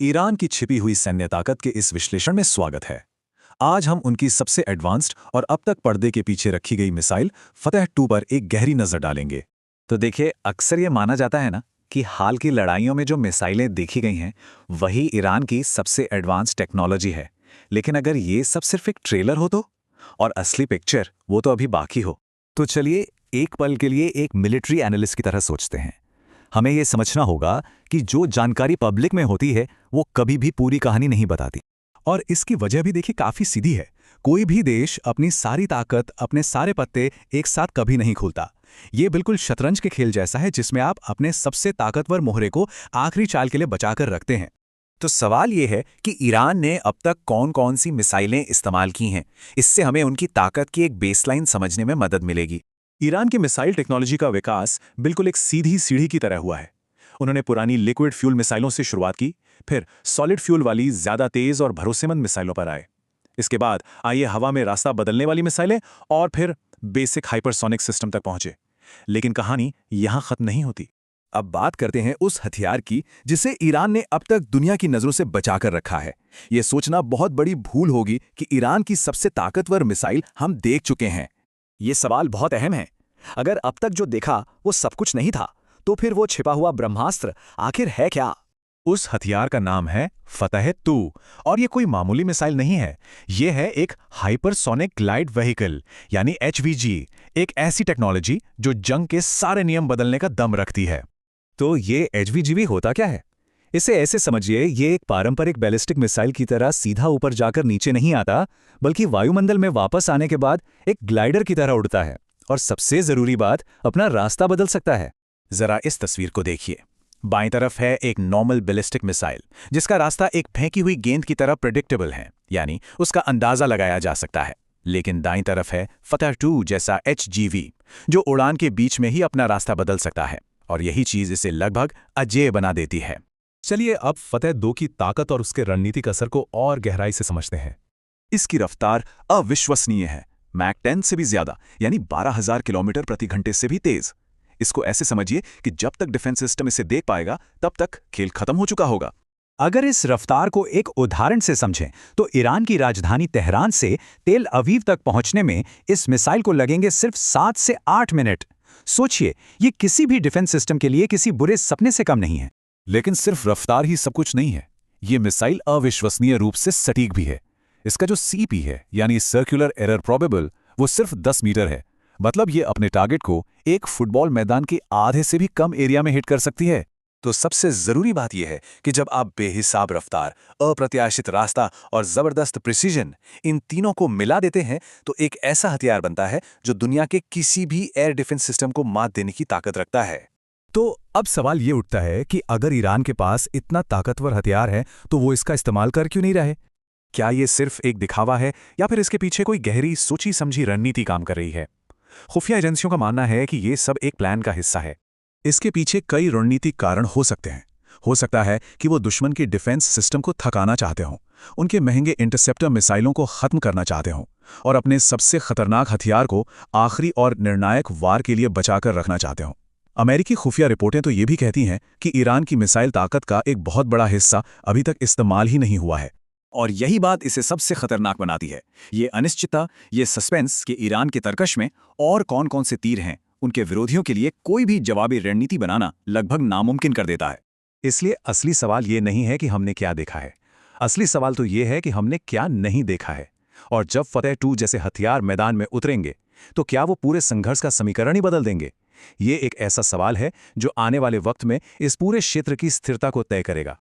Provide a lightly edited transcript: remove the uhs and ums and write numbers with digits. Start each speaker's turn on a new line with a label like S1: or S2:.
S1: Iran की छिपी हुई सैन्य ताकत के इस विश्लेषण में स्वागत है। आज हम उनकी सबसे एडवांस्ड और अब तक पर्दे के पीछे रखी गई मिसाइल फतह-2 पर एक गहरी नजर डालेंगे।
S2: तो देखिए, अक्सर ये माना जाता है ना कि हाल की लड़ाइयों में जो मिसाइलें देखी गई हैं वही ईरान की सबसे एडवांस टेक्नोलॉजी है। लेकिन अगर ये सब सिर्फ एक ट्रेलर हो तो, और असली पिक्चर वो तो अभी बाकी हो। तो चलिए एक पल के लिए एक मिलिट्री एनालिस्ट की तरह सोचते हैं। हमें ये समझना होगा कि जो जानकारी पब्लिक में होती है वो कभी भी पूरी कहानी नहीं बताती।
S1: और इसकी वजह भी देखिए काफी सीधी है। कोई भी देश अपनी सारी ताकत, अपने सारे पत्ते एक साथ कभी नहीं खोलता। ये बिल्कुल शतरंज के खेल जैसा है जिसमें आप अपने सबसे ताकतवर मोहरे को आखिरी चाल के लिए बचाकर रखते हैं।
S2: तो सवाल ये है कि ईरान ने अब तक कौन कौन सी मिसाइलें इस्तेमाल की हैं। इससे हमें उनकी ताकत की एक बेसलाइन समझने में मदद मिलेगी।
S1: ईरान की मिसाइल टेक्नोलॉजी का विकास बिल्कुल एक सीधी सीढ़ी की तरह हुआ है। उन्होंने पुरानी लिक्विड फ्यूल मिसाइलों से शुरुआत की, फिर सॉलिड फ्यूल वाली ज्यादा तेज और भरोसेमंद मिसाइलों पर आए। इसके बाद आइए हवा में रास्ता बदलने वाली मिसाइलें और फिर बेसिक हाइपरसोनिक सिस्टम तक पहुंचे। लेकिन कहानी यहां खत्म नहीं होती।
S3: अब बात करते हैं उस हथियार की जिसे ईरान ने अब तक दुनिया की नजरों से बचाकर रखा है। यह सोचना बहुत बड़ी भूल होगी कि ईरान की सबसे ताकतवर मिसाइल हम देख चुके हैं।
S4: ये सवाल बहुत अहम है। अगर अब तक जो देखा वो सब कुछ नहीं था, तो फिर वो छिपा हुआ ब्रह्मास्त्र आखिर है क्या?
S1: उस हथियार का नाम है फतह-2 और ये कोई मामूली मिसाइल नहीं है। ये है एक हाइपरसोनिक ग्लाइड व्हीकल यानी HVG, एक ऐसी टेक्नोलॉजी जो जंग के सारे नियम बदलने का दम रखती है।
S2: तो ये HVGV होता क्या है? इसे ऐसे समझिए, ये एक पारंपरिक बैलिस्टिक मिसाइल की तरह सीधा ऊपर जाकर नीचे नहीं आता, बल्कि वायुमंडल में वापस आने के बाद एक ग्लाइडर की तरह उड़ता है और सबसे जरूरी बात, अपना रास्ता बदल सकता है।
S1: जरा इस तस्वीर को देखिए। बाईं तरफ है एक नॉर्मल बैलिस्टिक मिसाइल जिसका रास्ता एक फेंकी हुई गेंद की तरह प्रेडिक्टेबल है, यानी उसका अंदाजा लगाया जा सकता है। लेकिन दाईं तरफ है फतह-2 जैसा HGV, जो उड़ान के बीच में ही अपना रास्ता बदल सकता है, और यही चीज इसे लगभग अजेय बना देती है।
S5: चलिए अब फतह-2 की ताकत और उसके रणनीतिक असर को और गहराई से समझते हैं।
S1: इसकी रफ्तार अविश्वसनीय है, मैक 10 से भी ज्यादा, यानी 12,000 किलोमीटर प्रति घंटे से भी तेज। इसको ऐसे समझिए कि जब तक डिफेंस सिस्टम इसे देख पाएगा तब तक खेल खत्म हो चुका होगा।
S2: अगर इस रफ्तार को एक उदाहरण से समझें तो ईरान की राजधानी तेहरान से तेल अवीव तक पहुंचने में इस मिसाइल को लगेंगे सिर्फ 7 से 8 मिनट। सोचिए, ये किसी भी डिफेंस सिस्टम के लिए किसी बुरे सपने से कम नहीं है।
S5: लेकिन सिर्फ रफ्तार ही सब कुछ नहीं है। ये मिसाइल अविश्वसनीय रूप से सटीक भी है। इसका जो CP है यानी सर्कुलर एरर प्रोबेबल, वो सिर्फ 10 मीटर है। मतलब ये अपने टारगेट को एक फुटबॉल मैदान के आधे से भी कम एरिया में हिट कर सकती है।
S1: तो सबसे जरूरी बात यह है कि जब आप बेहिसाब रफ्तार, अप्रत्याशित रास्ता और जबरदस्त प्रिसीजन, इन तीनों को मिला देते हैं तो एक ऐसा हथियार बनता है जो दुनिया के किसी भी एयर डिफेंस सिस्टम को मात देने की ताकत रखता है।
S5: तो अब सवाल ये उठता है कि अगर ईरान के पास इतना ताकतवर हथियार है तो वो इसका इस्तेमाल कर क्यों नहीं रहे?
S1: क्या ये सिर्फ एक दिखावा है या फिर इसके पीछे कोई गहरी सोची समझी रणनीति काम कर रही है? खुफिया एजेंसियों का मानना है कि ये सब एक प्लान का हिस्सा है। इसके पीछे कई रणनीतिक कारण हो सकते हैं। हो सकता है कि वो दुश्मन के डिफेंस सिस्टम को थकाना चाहते हों, उनके महंगे इंटरसेप्टर मिसाइलों को खत्म करना चाहते हों और अपने सबसे खतरनाक हथियार को आखिरी और निर्णायक वार के लिए बचाकर रखना चाहते हों। अमेरिकी खुफिया रिपोर्टें तो ये भी कहती हैं कि ईरान की मिसाइल ताकत का एक बहुत बड़ा हिस्सा अभी तक इस्तेमाल ही नहीं हुआ है।
S2: और यही बात इसे सबसे खतरनाक बनाती है। ये अनिश्चितता, ये सस्पेंस कि ईरान के तरकश में और कौन कौन से तीर हैं, उनके विरोधियों के लिए कोई भी जवाबी रणनीति बनाना लगभग नामुमकिन कर देता है।
S1: इसलिए असली सवाल ये नहीं है कि हमने क्या देखा है। असली सवाल तो ये है कि हमने क्या नहीं देखा है। और जब फतह-2 जैसे हथियार मैदान में उतरेंगे तो क्या वो पूरे संघर्ष का समीकरण ही बदल देंगे? ये एक ऐसा सवाल है जो आने वाले वक्त में इस पूरे क्षेत्र की स्थिरता को तय करेगा।